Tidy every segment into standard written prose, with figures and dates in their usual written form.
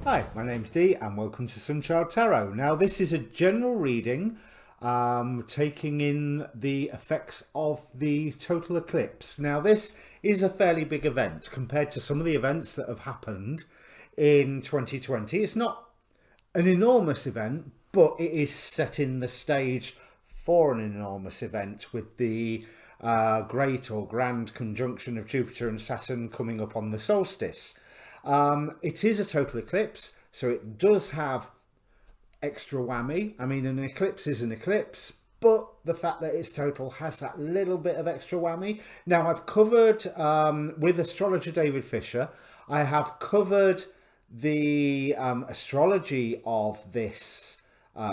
Hi, my name's Dee and welcome to Sunchild Tarot. Now this is a general reading taking in the effects of the total eclipse. Now this is a fairly big event compared to some of the events that have happened in 2020. It's not an enormous event, but it is setting the stage for an enormous event with the great or grand conjunction of Jupiter and Saturn coming up on the solstice. It is a total eclipse, so it does have extra whammy. I mean, an eclipse is an eclipse, but the fact that it's total has that little bit of extra whammy. Now, I've covered, with astrologer David Fischer, I have covered the astrology of this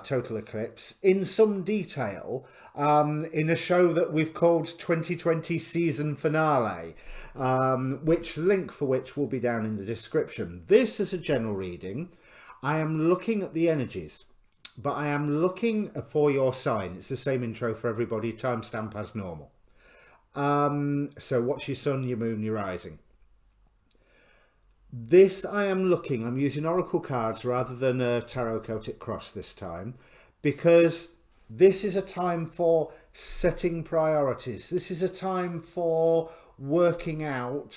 total eclipse in some detail in a show that we've called 2020 season finale, which link for which will be down in the description. This is a general reading. I am looking at the energies, but I am looking for your sign. It's the same intro for everybody, timestamp as normal. So what's your sun, your moon, your rising? This I'm using oracle cards rather than a tarot Celtic cross this time, because this is a time for setting priorities. This is a time for working out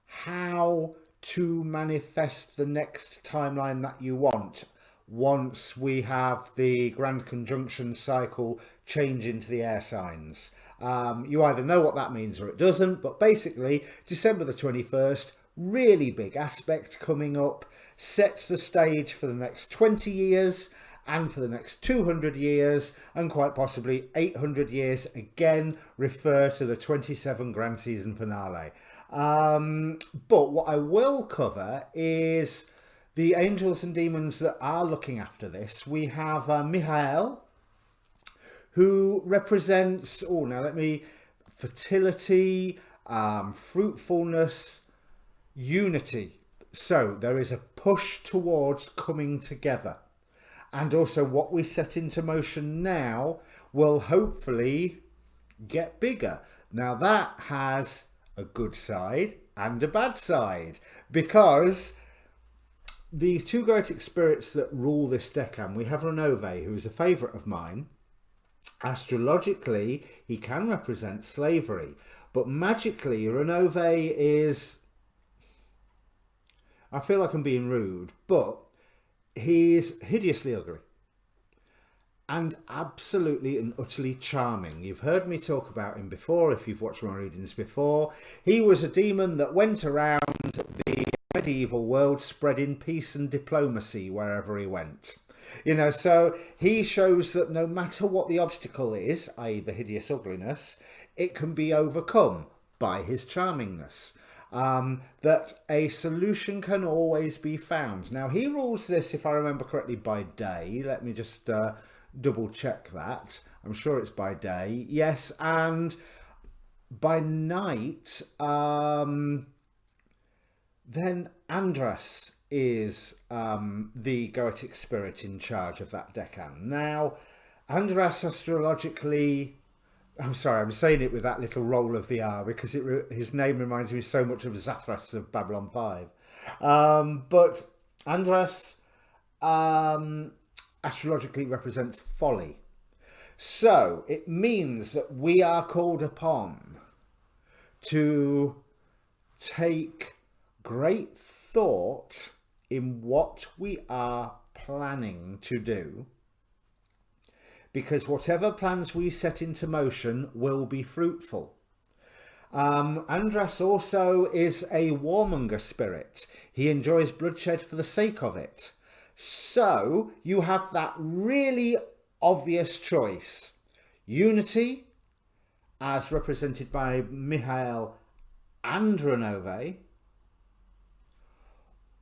how to manifest the next timeline that you want once we have the grand conjunction cycle change into the air signs. You either know what that means or it doesn't, but basically December the 21st, really big aspect coming up, sets the stage for the next 20 years and for the next 200 years and quite possibly 800 years, again refer to the 27 grand season finale. But what I will cover is the angels and demons that are looking after this. We have Michael, who represents, fertility, fruitfulness, unity. So there is a push towards coming together. And also what we set into motion now will hopefully get bigger. Now that has a good side and a bad side, because the two Goetic spirits that rule this decan, we have Renove, who is a favourite of mine. Astrologically, he can represent slavery, but magically, Renove is, I feel like I'm being rude, but he's hideously ugly and absolutely and utterly charming. You've heard me talk about him before if you've watched my readings before. He was a demon that went around the medieval world spreading peace and diplomacy wherever he went. You know, so he shows that no matter what the obstacle is, i.e. the hideous ugliness, it can be overcome by his charmingness. That a solution can always be found. Now, he rules this, if I remember correctly, by day. Let me just double check that. I'm sure it's by day. Yes, and by night, then Andras is the Goetic spirit in charge of that decan. Now, Andras astrologically, I'm sorry, I'm saying it with that little roll of the R because his name reminds me so much of Zathras of Babylon 5. But Andras astrologically represents folly. So it means that we are called upon to take great thought in what we are planning to do, because whatever plans we set into motion will be fruitful. Andras also is a warmonger spirit. He enjoys bloodshed for the sake of it. So you have that really obvious choice. Unity, as represented by Michael and Renove,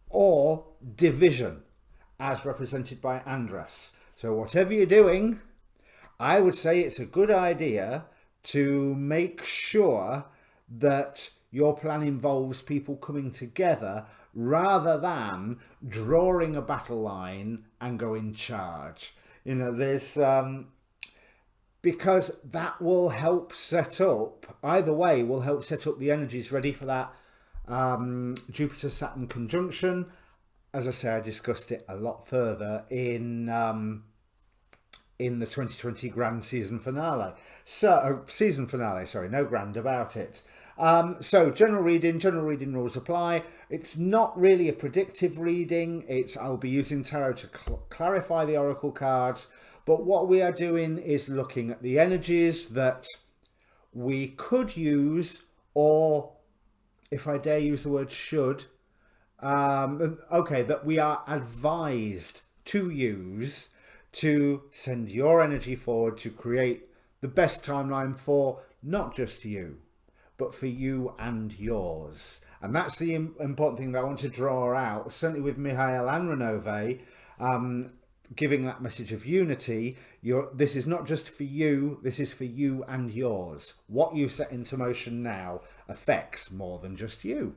or division, as represented by Andras. So whatever you're doing, I would say it's a good idea to make sure that your plan involves people coming together rather than drawing a battle line and go in charge. You know, there's because that will help set up, either way will help set up the energies ready for that Jupiter-Saturn conjunction. As I say, I discussed it a lot further in the 2020 grand season finale. So, season finale, sorry, no grand about it. So general reading rules apply. It's not really a predictive reading. I'll be using tarot to clarify the oracle cards. But what we are doing is looking at the energies that we could use, or if I dare use the word should, that we are advised to use to send your energy forward to create the best timeline for not just you, but for you and yours. And that's the important thing that I want to draw out, certainly with Mihail and Renove, giving that message of unity. This is not just for you, this is for you and yours. What you set into motion now affects more than just you.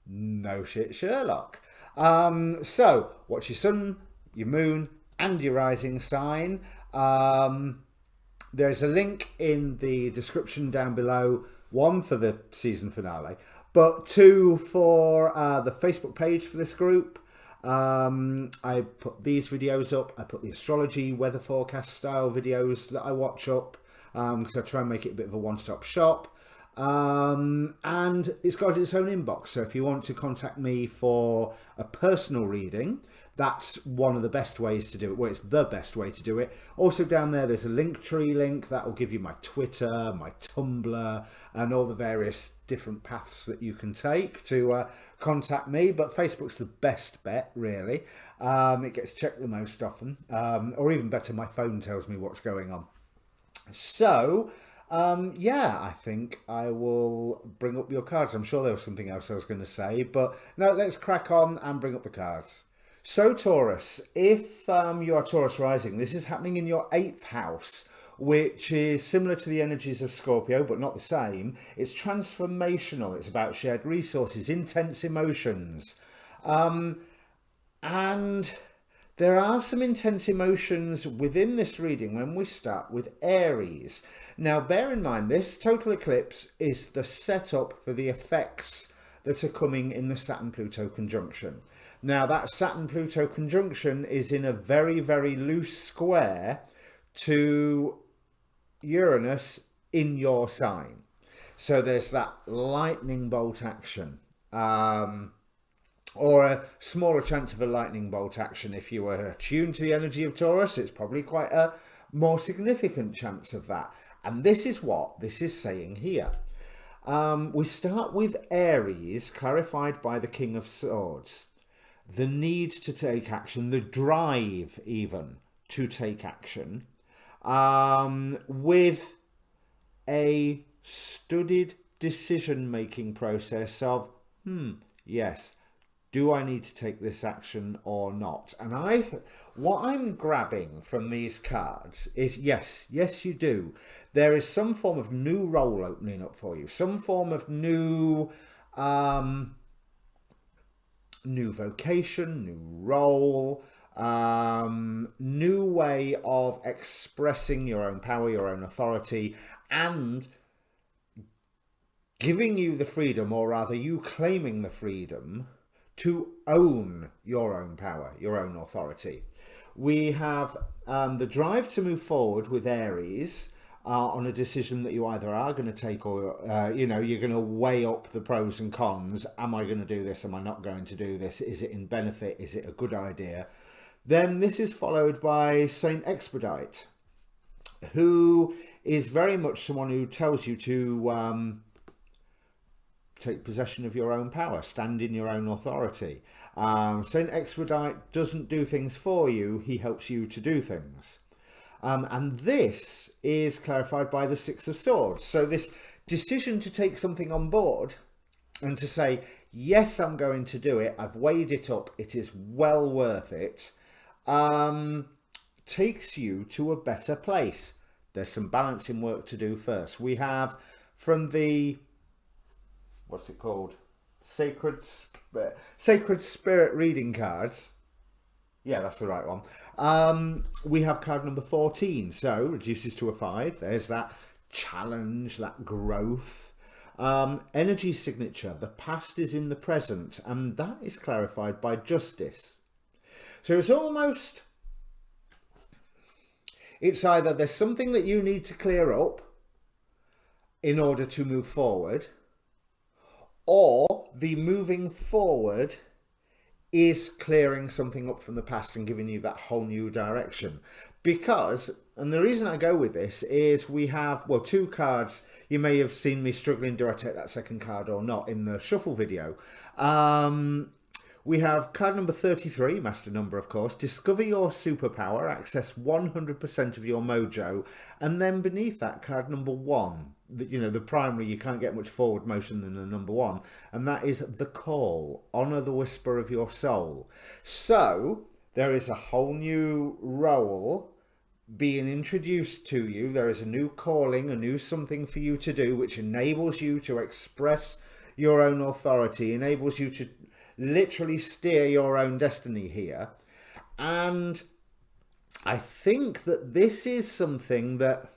No shit, Sherlock. So, what's your sun, your moon, and your rising sign? There's a link in the description down below, one for the season finale, but two for the Facebook page for this group. I put these videos up. I put the astrology weather forecast style videos that I watch up, because I try and make it a bit of a one-stop shop. And it's got its own inbox, so if you want to contact me for a personal reading, that's one of the best ways to do it. Well, it's the best way to do it. Also down there's a Linktree link that will give you my Twitter, my Tumblr, and all the various different paths that you can take to contact me. But Facebook's the best bet, really. It gets checked the most often, or even better, my phone tells me what's going on. So yeah, I think I will bring up your cards. I'm sure there was something else I was going to say, but no, let's crack on and bring up the cards. So Taurus, if you are Taurus rising, this is happening in your 8th house, which is similar to the energies of Scorpio, but not the same. It's transformational. It's about shared resources, intense emotions. And there are some intense emotions within this reading when we start with Aries. Now, bear in mind, this total eclipse is the setup for the effects that are coming in the Saturn-Pluto conjunction. Now, that Saturn-Pluto conjunction is in a very, very loose square to Uranus in your sign. So there's that lightning bolt action. Or a smaller chance of a lightning bolt action. If you were attuned to the energy of Taurus, it's probably quite a more significant chance of that. And this is what this is saying here. We start with Aries, clarified by the King of Swords. The need to take action, the drive even to take action, with a studied decision-making process of, yes, do I need to take this action or not? And what I'm grabbing from these cards is yes, you do. There is some form of new role opening up for you, some form of new vocation, new role, new way of expressing your own power, your own authority, and giving you the freedom, or rather you claiming the freedom to own your own power, your own authority. We have the drive to move forward with Aries on a decision that you either are going to take, or you're going to weigh up the pros and cons. Am I going to do this? Am I not going to do this? Is it in benefit? Is it a good idea? Then this is followed by Saint Expedite, who is very much someone who tells you to take possession of your own power, stand in your own authority. Saint Expedite doesn't do things for you, he helps you to do things. And this is clarified by the Six of Swords. So this decision to take something on board and to say, yes, I'm going to do it, I've weighed it up, it is well worth it, takes you to a better place. There's some balancing work to do first. We have from the, what's it called? Sacred Spirit reading cards. Yeah, that's the right one. We have card number 14, so reduces to a 5. There's that challenge, that growth. Energy signature, the past is in the present, and that is clarified by justice. So it's almost, it's either there's something that you need to clear up in order to move forward, or the moving forward is clearing something up from the past and giving you that whole new direction. Because, and the reason I go with this is we have, well, two cards. You may have seen me struggling, do I take that second card or not, in the shuffle video. We have card number 33, master number, of course. Discover your superpower, access 100% of your mojo. And then beneath that, card number 1. You know, the primary, you can't get much forward motion than the number 1. And that is the call. Honor the whisper of your soul. So there is a whole new role being introduced to you. There is a new calling, a new something for you to do, which enables you to express your own authority, enables you to literally steer your own destiny here. And I think that this is something that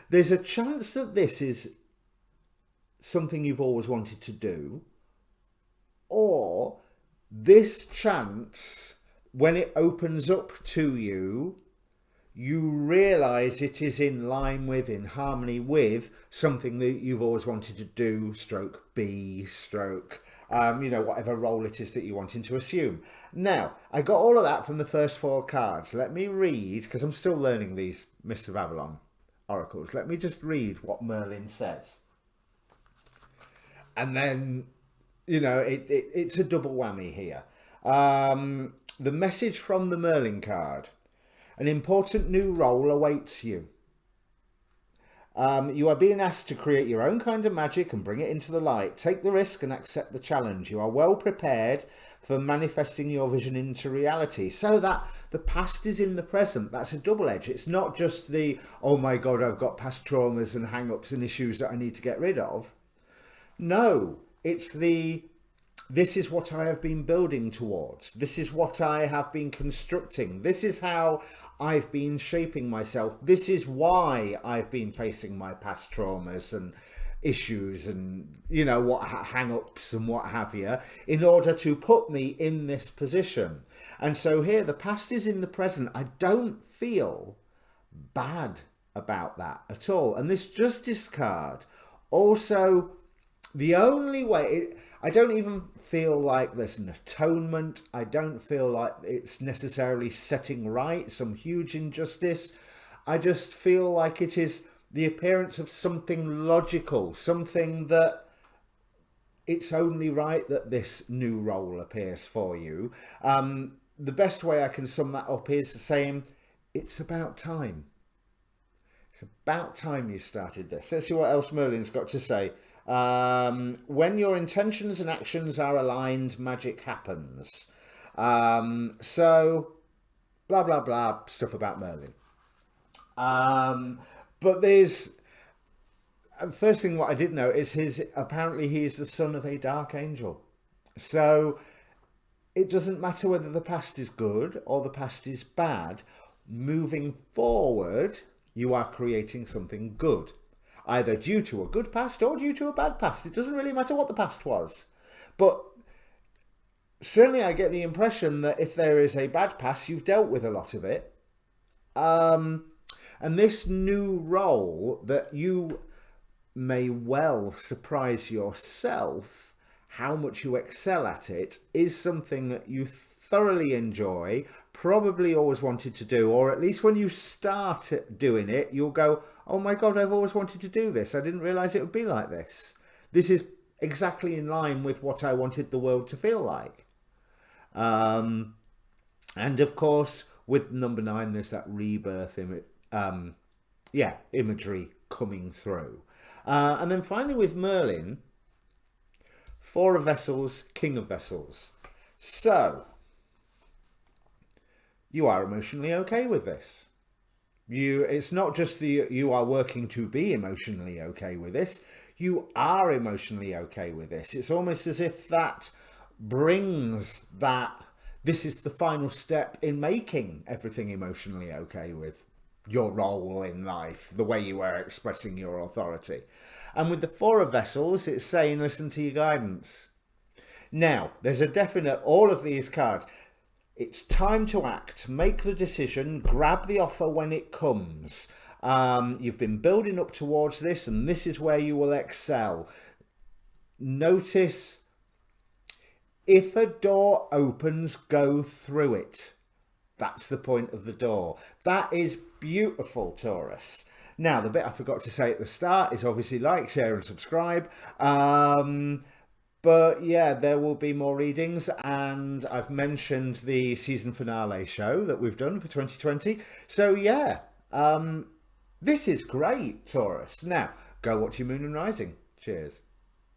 there's a chance that this is something you've always wanted to do, or this chance, when it opens up to you, you realize it is in line with, in harmony with, something that you've always wanted to do, stroke be, stroke, you know, whatever role it is that you're wanting to assume. Now, I got all of that from the first 4 cards. Let me read, because I'm still learning these Mists of Avalon oracles. Let me just read what Merlin says. And then, you know, it's a double whammy here. The message from the Merlin card. An important new role awaits you. You are being asked to create your own kind of magic and bring it into the light. Take the risk and accept the challenge. You are well prepared for manifesting your vision into reality. So that the past is in the present. That's a double edge. It's not just the, oh my God, I've got past traumas and hang-ups and issues that I need to get rid of. No, it's the, this is what I have been building towards. This is what I have been constructing. This is how I've been shaping myself. This is why I've been facing my past traumas and issues and, you know, what hang-ups and what have you, in order to put me in this position. And so here, the past is in the present. I don't feel bad about that at all. And this Justice card also, the only way, I don't even feel like there's an atonement. I don't feel like it's necessarily setting right some huge injustice. I just feel like it is the appearance of something logical, something that it's only right that this new role appears for you. The best way I can sum that up is saying it's about time. It's about time you started this. Let's see what else Merlin's got to say. When your intentions and actions are aligned, magic happens. So blah blah blah stuff about Merlin. But there's, first thing what I did know is apparently he is the son of a dark angel. So it doesn't matter whether the past is good or the past is bad. Moving forward, you are creating something good, either due to a good past or due to a bad past. It doesn't really matter what the past was. But certainly I get the impression that if there is a bad past, you've dealt with a lot of it. And this new role that you may well surprise yourself how much you excel at it is something that you thoroughly enjoy, probably always wanted to do, or at least when you start doing it, you'll go, oh my God, I've always wanted to do this. I didn't realize it would be like this. This is exactly in line with what I wanted the world to feel like. And of course, with number 9, there's that rebirth imagery coming through. And then finally with Merlin, 4 of Vessels, King of Vessels. So you are emotionally okay with this. It's not just you are working to be emotionally okay with this. You are emotionally okay with this. It's almost as if that brings that, this is the final step in making everything emotionally okay with your role in life, the way you are expressing your authority. And with the Four of Vessels, it's saying listen to your guidance. Now, there's a definite, all of these cards, it's time to act, make the decision, grab the offer when it comes. You've been building up towards this, and this is where you will excel. Notice, if a door opens, go through it. That's the point of the door. That is beautiful, Taurus. Now, the bit I forgot to say at the start is obviously like, share and subscribe. But yeah, there will be more readings, and I've mentioned the season finale show that we've done for 2020. So yeah, this is great, Taurus. Now, go watch your Moon and Rising. Cheers.